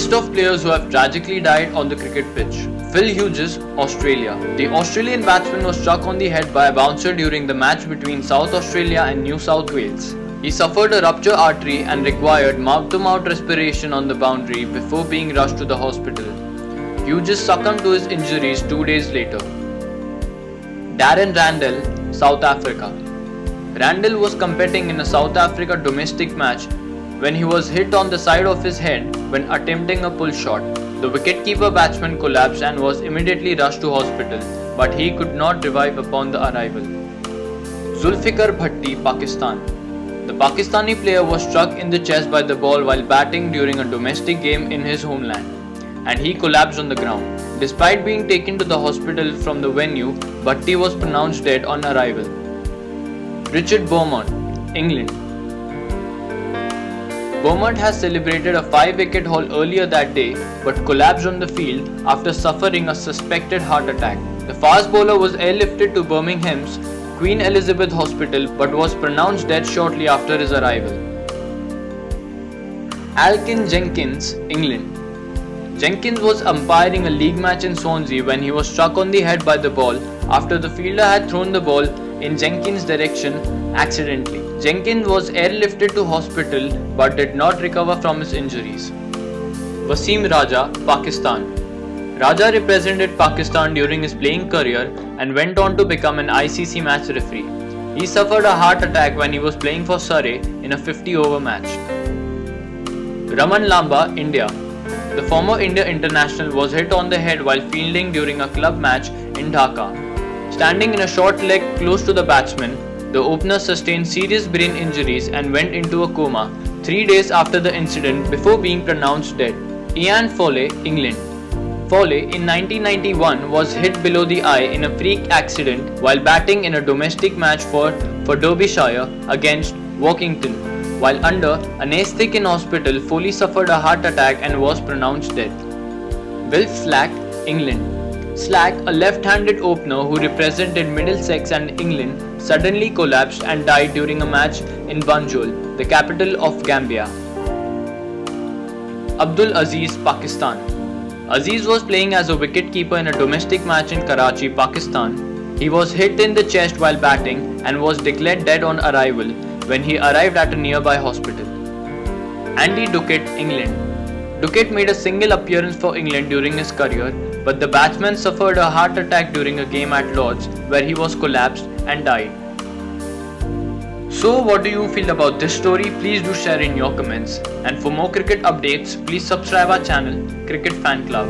List of players who have tragically died on the cricket pitch. Phil Hughes, Australia. The Australian batsman was struck on the head by a bouncer during the match between South Australia and New South Wales. He suffered a ruptured artery and required mouth-to-mouth respiration on the boundary before being rushed to the hospital. Hughes succumbed to his injuries 2 days later. Darren Randall, South Africa. Randall was competing in a South Africa domestic match when he was hit on the side of his head when attempting a pull shot. The wicketkeeper batsman collapsed and was immediately rushed to hospital, but he could not revive upon the arrival. Zulfikar Bhatti, Pakistan. The Pakistani player was struck in the chest by the ball while batting during a domestic game in his homeland, and he collapsed on the ground. Despite being taken to the hospital from the venue, Bhatti was pronounced dead on arrival. Richard Beaumont, England. Beaumont has celebrated a 5-wicket haul earlier that day but collapsed on the field after suffering a suspected heart attack. The fast bowler was airlifted to Birmingham's Queen Elizabeth Hospital but was pronounced dead shortly after his arrival. Alkin Jenkins, England. Jenkins was umpiring a league match in Swansea when he was struck on the head by the ball after the fielder had thrown the ball in Jenkins' direction accidentally. Jenkins was airlifted to hospital but did not recover from his injuries. Wasim Raja, Pakistan. Raja represented Pakistan during his playing career and went on to become an ICC match referee. He suffered a heart attack when he was playing for Surrey in a 50-over match. Raman Lamba, India. The former India international was hit on the head while fielding during a club match in Dhaka. Standing in a short leg close to the batsman, the opener sustained serious brain injuries and went into a coma 3 days after the incident before being pronounced dead. Ian Foley, England. Foley in 1991 was hit below the eye in a freak accident while batting in a domestic match for Derbyshire against Workington. While under anaesthetic in hospital, Foley suffered a heart attack and was pronounced dead. Wilf Slack, England. Slack, a left-handed opener who represented Middlesex and England, suddenly collapsed and died during a match in Banjul, the capital of Gambia. Abdul Aziz, Pakistan. Aziz was playing as a wicketkeeper in a domestic match in Karachi, Pakistan. He was hit in the chest while batting and was declared dead on arrival when he arrived at a nearby hospital. Andy Duckett, England. Duckett made a single appearance for England during his career, but the batsman suffered a heart attack during a game at Lord's where he was collapsed and died. So what do you feel about this story? Please do share in your comments. And for more cricket updates, please subscribe our channel, Cricket Fan Club.